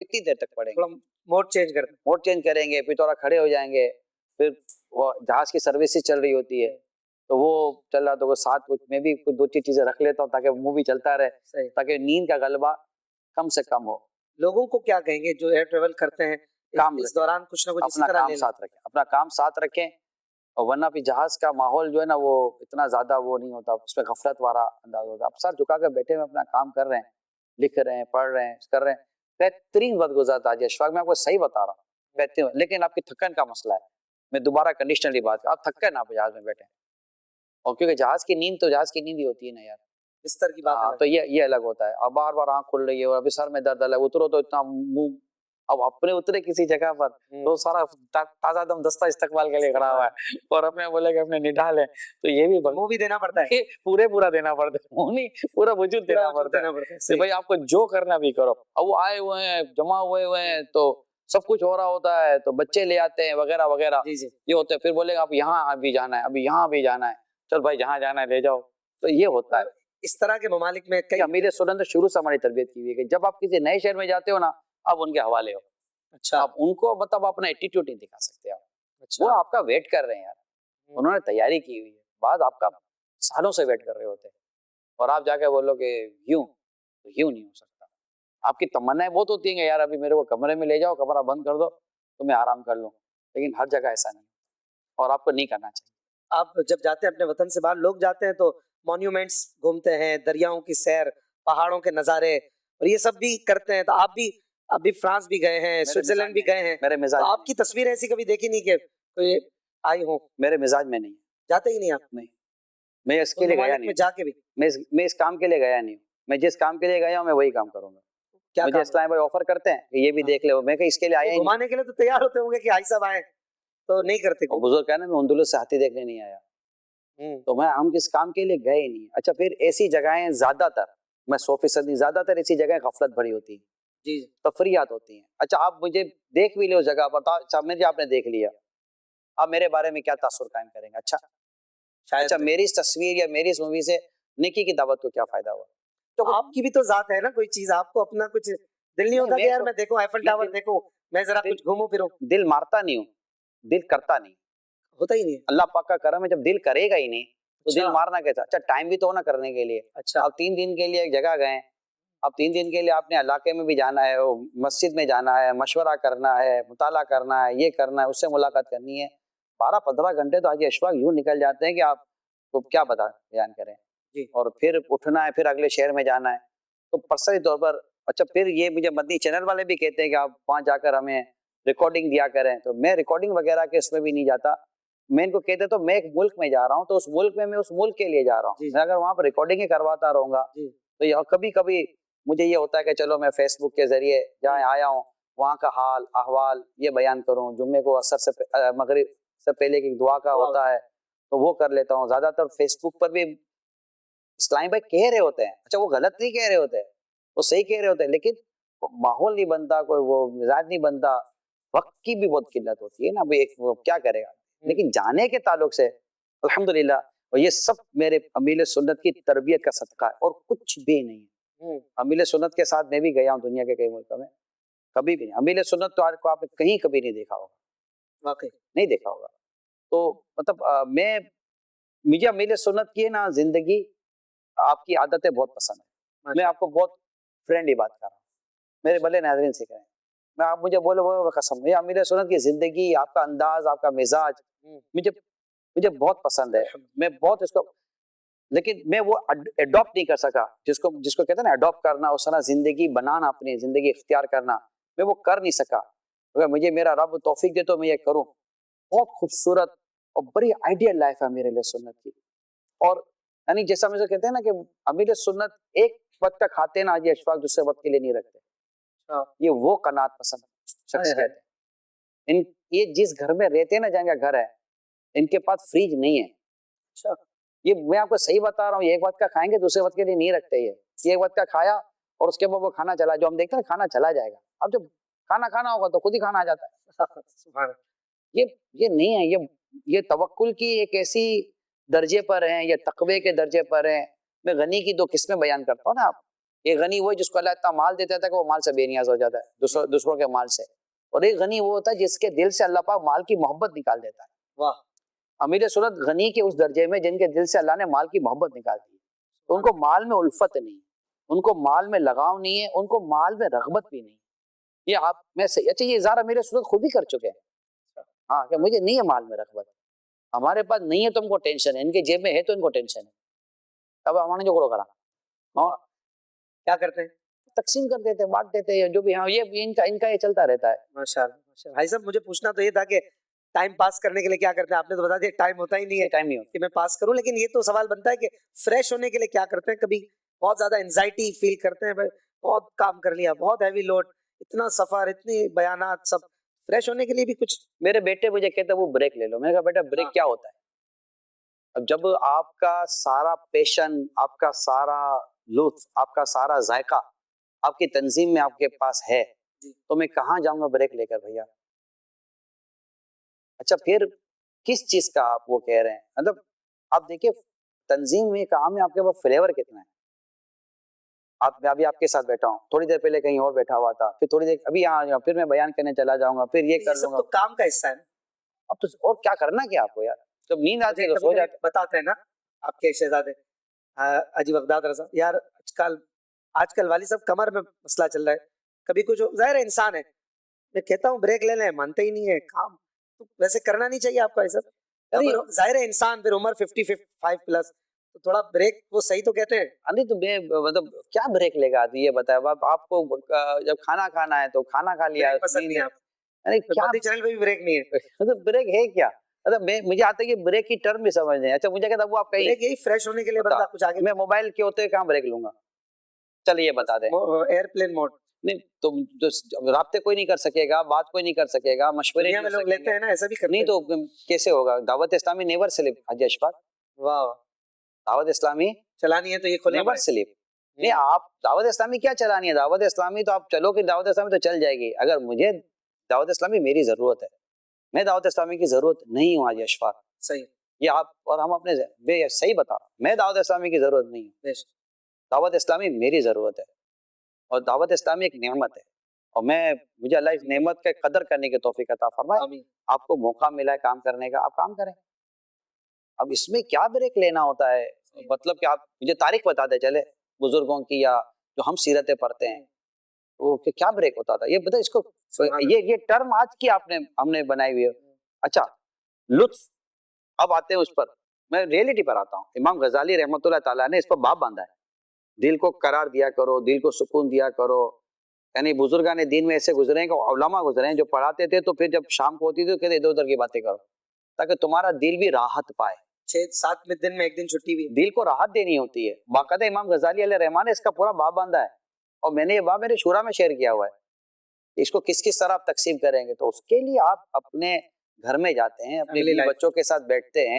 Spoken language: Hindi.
कितनी देर तक पढ़ेंगे? मोड चेंज करेंगे, फिर थोड़ा खड़े हो जाएंगे, फिर वो जहाज की सर्विसेज चल रही होती है तो वो चल रहा, तो वो साथ कुछ मैं भी कुछ 2-3 चीजें रख लेता हूँ ताकि मूवी चलता रहे, ताकि नींद का गलबा कम से कम हो। लोगों को क्या कहेंगे जो एयर ट्रेवल करते हैं, काम इस दौरान कुछ ना कुछ अपना काम साथ रखें, अपना काम साथ रखें, और वरना भी जहाज का माहौल जो है ना वो इतना ज्यादा वो नहीं होता, उसमें गफलत वाला अंदाज होता है। अब सर झुका कर बैठे हुए अपना काम कर रहे हैं, लिख रहे हैं, पढ़ रहे हैं, कर रहे हैं, बेहतरीन वक्त गुजरता है। अशफाक मैं आपको सही बता रहा हूँ, बेहतरीन। लेकिन आपकी थकन का मसला है, मैं दोबारा कंडीशनली बात कर, आप थक कर ना जहाज में बैठे, और क्योंकि जहाज की नींद तो जहाज की नींद ही होती है ना यार, बिस्तर की बात। तो ये अलग होता है। अब बार बार आंख खुल रही है और अभी सर में दर्द अलग, उतरो तो इतना मुंह, अब अपने उतरे किसी जगह पर तो सारा ताजा दम दस्ता इस्तकबाल के लिए खड़ा हुआ है और अपने बोले कि अपने निढाल है, तो ये भी मुंह भी देना पड़ता है, पूरा देना पड़ता है, मुंह नहीं पूरा वजूद देना पड़ता है तो भाई आपको जो करना भी करो। अब वो आए हुए हैं, जमा हुए हैं, तो सब कुछ हो रहा होता है, तो बच्चे ले आते हैं वगैरह वगैरह, ये होते हैं। फिर बोलेगा आप यहाँ भी जाना है, अभी यहाँ भी जाना है, चल भाई जहाँ जाना है ले जाओ, तो ये होता है। इस तरह के ममालिक में कई अमीर सुन्नत शुरू से हमारी तरबियत की हुई है, जब आप किसी नए शहर में जाते हो ना, आप उनके हवाले हो। अच्छा, आप उनको मतलब अपना एटीट्यूड नहीं दिखा सकते आप। अच्छा, वो आपका वेट कर रहे हैं यार, उन्होंने तैयारी की हुई है, बाद आपका सालों से वेट कर रहे होते हैं, और आप जाके बोलो कि यूं, तो यूं नहीं हो सकता। आपकी तमन्नाएं बहुत होती हैं यार, अभी मेरे को कमरे में ले जाओ, कमरा बंद कर दो तो मैं आराम कर लूं, लेकिन हर जगह ऐसा नहीं, और आपको नहीं करना चाहिए। आप जब जाते हैं अपने वतन से बाहर, लोग जाते हैं तो मॉन्यूमेंट्स घूमते हैं, दरियाओं की सैर, पहाड़ों के नजारे, और ये सब भी करते हैं। तो आप भी फ्रांस भी गए हैं, स्विट्जरलैंड भी गए हैं, मेरे मिजाज, तो आपकी तस्वीर ऐसी कभी देखी नहीं कि कोई आई हो? मेरे मिजाज में नहीं, जाते ही नहीं आप? नहीं, मैं इसके लिए गया नहीं, जाके भी मैं इस काम के लिए गया नहीं हूँ। मैं जिस काम के लिए गया हूँ मैं वही काम करूंगा। क्या मुझे इस्लाम भाई ऑफर करते हैं कि ये भी देख ले, मैं कहीं इसके लिए आया ही घुमाने के लिए तो तैयार होते होंगे कि आई साहब आए, तो नहीं करते। बुजुर्ग कहना मैं उंदुलुस से हाथी देखने नहीं आया, तो मैं हम किस काम के लिए गए नहीं। अच्छा, फिर ऐसी जगहें ज्यादातर, मैं 100% नहीं, ज्यादातर ऐसी जगह गफलत भरी होती है जी, तफरियात होती हैं। अच्छा, आप मुझे देख भी लो जगह पर, अच्छा मुझे आपने देख लिया, आप मेरे बारे में क्या तासुर कायम करेंगे? अच्छा शायद, अच्छा मेरी इस तस्वीर या मेरी इस मूवी से नेकी की दावत को क्या फायदा हुआ? तो आपकी भी तो जात है ना, कोई चीज आपको अपना कुछ दिल नहीं होता कि यार मैं देखो एफिल टावर देखो, मैं जरा कुछ घूमूं फिरूं? दिल मारता नहीं हूँ, दिल करता नहीं, होता ही नहीं। अल्लाह पाक का करम है, जब दिल करेगा ही नहीं तो दिल मारना कैसा? अच्छा, टाइम भी तो ना करने के लिए। अच्छा, अब 3 दिन के लिए एक जगह गए, अब 3 दिन के लिए आपने इलाके में भी जाना है, मस्जिद में जाना है, मशवरा करना है, मुताला करना है, ये करना है, उससे मुलाकात करनी है, 12-15 घंटे तो आज अशफाक यूं निकल जाते हैं कि आपको क्या बयान करें जी। और फिर उठना है, फिर अगले शहर में जाना है, तो पर्सनली तौर पर। अच्छा, फिर ये मुझे मदनी चैनल वाले भी कहते हैं कि आप वहां जाकर हमें रिकॉर्डिंग दिया करें, तो मैं रिकॉर्डिंग वगैरह के इसमें भी नहीं जाता। मैं इनको कहते तो मैं एक मुल्क में जा रहा हूँ, तो उस मुल्क में मैं उस मुल्क के लिए जा रहा हूँ, मैं अगर वहां पर रिकॉर्डिंग ही करवाता रहूंगा तो ये कभी कभी मुझे ये होता है कि चलो मैं फेसबुक के जरिए जहाँ आया हूँ वहाँ का हाल अहवाल ये बयान करूँ, जुम्मे को असर से मगरिब से पहले की दुआ का होता है तो वो कर लेता हूँ। ज्यादातर फेसबुक पर भी इस्लामी भाई कह रहे होते हैं, अच्छा वो गलत नहीं कह रहे होते हैं, वो सही कह रहे होते हैं, लेकिन माहौल नहीं बनता, कोई वो मिजाज नहीं बनता, वक्त की भी बहुत किल्लत होती है ना भाई, एक वो क्या करेगा। लेकिन जाने के ताल्लुक से अल्हम्दुलिल्लाह, और ये सब मेरे अमील सुन्नत की तरबियत का सदका है और कुछ भी नहीं। अमील सुन्नत के साथ मैं भी गया हूँ दुनिया के कई मुल्कों में, कभी भी नहीं अमील सुन्नत तो आपको आपने कहीं कभी नहीं देखा होगा, वाकई नहीं देखा होगा। तो मतलब मुझे अमील सुन्नत की है ना जिंदगी, आपकी आदतें बहुत पसंद है। मैं आपको बहुत फ्रेंडली बात कर रहा हूँ, मेरे भले नाज़रीन से कहें, मैं आप मुझे बोले वो कसम, ये अमीर सुन्नत की जिंदगी, आपका अंदाज, आपका मिजाज मुझे बहुत पसंद है। मैं बहुत इसको, लेकिन मैं वो अडॉप्ट नहीं कर सका, जिसको कहते हैं ना अडॉप्ट करना, उस तरह जिंदगी बनाना, अपनी जिंदगी इख्तियार करना, मैं वो कर नहीं सका। अगर मुझे मेरा रब तौफीक दे तो मैं ये करूँ। बहुत खूबसूरत और बड़ी आइडियल लाइफ है मेरे लिए सुन्नत की। और यानी जैसा मुझे कहते हैं ना कि अमीर सुन्नत एक वक्त का खाते ना जी अशफाक, दूसरे वक्त के लिए नहीं रखते। ये वो कनात पसंद शख्सियत है। ये जिस घर में रहते हैं ना, जहाँ घर है, इनके पास फ्रिज नहीं है। अच्छा, ये मैं आपको सही बता रहा हूँ, एक वक्त का खाएंगे दूसरे वक्त के लिए नहीं रखते। ये एक वक्त का खाया और उसके बाद वो खाना चला, जो हम देखते हैं खाना चला जाएगा, अब जब खाना होगा तो खुद ही खाना आ जाता है। ये नहीं है, ये तवक्कुल की एक ऐसी दर्जे पर है, या तकवे के दर्जे पर है। मैं गनी की 2 किस्में बयान करता हूँ ना, आप ये गनी वो है जिसको अल्लाह इतना माल देता था कि वो माल से बेनियाज हो जाता है दूसरों के माल से। और एक गनी वो होता है जिसके दिल से अल्लाह पाक माल की मोहब्बत निकाल देता है। वाह। अमीर सूरत गनी के उस दर्जे में जिनके दिल से अल्लाह ने माल की मोहब्बत निकाल दी, तो उनको माल में उल्फत नहीं, उनको माल में लगाव नहीं है, उनको माल में रगबत भी नहीं। ये आप में से अच्छा ये इज़हार अमीर सूरत खुद ही कर चुके हैं। हाँ कि मुझे नहीं है माल में रगबत, हमारे पास नहीं है तो हमको टेंशन है, इनके जेब में है तो इनको टेंशन है। अब हमारे जो करा हाँ क्या करते हैं? तकसीम कर देते हैं, बांट देते हैं जो भी। हाँ ये इनका ये चलता रहता है। माशाल्लाह माशाल्लाह। भाई साहब मुझे पूछना तो ये था कि टाइम पास करने के लिए क्या करते हैं? आपने तो बता दिया टाइम होता ही नहीं है टाइम नहीं होता कि मैं पास करूं, लेकिन ये तो सवाल बनता है कि फ्रेश होने के लिए क्या करते हैं? कभी बहुत ज्यादा एंजाइटी फील करते हैं, भाई बहुत काम कर लिया, बहुत हैवी लोड, इतना सफर, इतनी बयानात, सब फ्रेश होने के लिए भी कुछ? मेरे बेटे मुझे कहते हैं वो ब्रेक ले लो। मैंने कहा बेटा ब्रेक हाँ। क्या होता है? अब जब आपका सारा पैशन, आपका सारा लुत्फ, आपका सारा जायका आपकी तंजीम में आपके पास है, तो मैं कहाँ जाऊंगा ब्रेक लेकर भैया? अच्छा फिर किस चीज का आप वो कह रहे हैं? मतलब आप देखिए तंजीम में काम है, आपके पास फ्लेवर कितना है। आप मैं अभी आपके साथ बैठा हूँ, थोड़ी देर पहले कहीं और बैठा हुआ था, फिर थोड़ी देर अभी यहाँ फिर मैं बयान करने चला जाऊंगा, फिर ये कर सब लूंगा। तो काम का हिस्सा है ना। अब तो और क्या करना क्या आपको यार? जब नींद आती है तो कभी सो कभी जाते बताते हैं ना आपके शहजादे अजीब अगदाद रजा, यार आजकल आजकल वाली सब कमर में मसला चल रहा है, कभी कुछ जाहिर है इंसान है, मैं कहता हूँ ब्रेक ले लें, मानते ही नहीं है काम। तो वैसे करना नहीं चाहिए आपको ऐसा? अरे जाहिर है इंसान, फिर उम्र 55 प्लस, तो थोड़ा ब्रेक वो सही तो कहते हैं। अरे तो मैं मतलब क्या ब्रेक लेगा आदमी ये बताया। अब आपको जब खाना खाना है तो खाना खा लिया, ब्रेक पसंद नींद नहीं है है। आपको? अरे तो क्या मोदी चैनल पे भी ब्रेक नहीं है। मतलब ब्रेक है क्या? मतलब मैं मुझे आता है कि ब्रेक की टर्म भी समझ नहीं। अच्छा मुझे कहता वो आप कहीं ब्रेक यही फ्रेश होने के लिए बता, बंदा कुछ आगे मैं मोबाइल के होते हुए कहाँ ब्रेक लूंगा? चल ये बता दे। Airplane mode. नहीं तो राब्ते कोई नहीं कर सकेगा, बात कोई नहीं कर सकेगा, मशवरे दुनिया में नहीं हो लोग लेते सकेंगे। हैं ना, ऐसा भी करते नहीं हैं। तो कैसे होगा? दावत इस्लामी नेवर स्लिप हाजी अशफाक, वाह। दावत इस्लामी चलानी है तो ये खोलना नेवर पड़ेगा। स्लिप। नहीं आप दावत इस्लामी क्या चलानी है? दावत इस्लामी तो आप चलो कि दावत इस्लामी तो चल जाएगी। अगर मुझे दावत इस्लामी मेरी जरूरत है, मैं दावत इस्लामी की जरूरत नहीं हूँ हाजी अशफाक। सही। ये आप और हम अपने सही बता, मैं दावत इस्लामी की जरूरत नहीं हूँ। बेशक। दावत इस्लामी मेरी जरूरत है और दावत इस्लामी एक नेमत है, और मैं मुझे अल्लाह इस नेमत के कदर करने की तौफीक अता फरमाए। आमीन। आपको मौका मिला है काम करने का, आप काम करें। अब इसमें क्या ब्रेक लेना होता है? मतलब कि आप मुझे तारीख बताते चले बुजुर्गों की, या जो हम सीरतें पढ़ते हैं, वो कि क्या ब्रेक होता था ये बता। इसको ये टर्म आज की हमने बनाई हुई है। अच्छा लुत्फ, अब आते हैं उस पर, मैं रियलिटी पर आता हूँ। इमाम गजाली रहमतुल्लाह ताला ने इस पर बाब बांधा है, दिल को करार दिया करो, दिल को सुकून दिया करो। यानी बुजुर्गान दीन में ऐसे गुजरे हैं, उलमा गुजरे हैं जो पढ़ाते थे तो फिर जब शाम को होती थी तो कहते इधर उधर की बातें करो ताकि तुम्हारा दिल भी राहत पाए। 6-7 में दिन में एक दिन छुट्टी भी। दिल को राहत देनी होती है। बाकायदा इमाम गजाली अलैहि रहमान ने इसका पूरा बाब बांधा है, और मैंने ये बाब मेरे शूरा में शेयर किया हुआ है। इसको किस किस तरह आप तकसीम करेंगे, तो उसके लिए आप अपने घर में जाते हैं, अपने बच्चों के साथ बैठते हैं।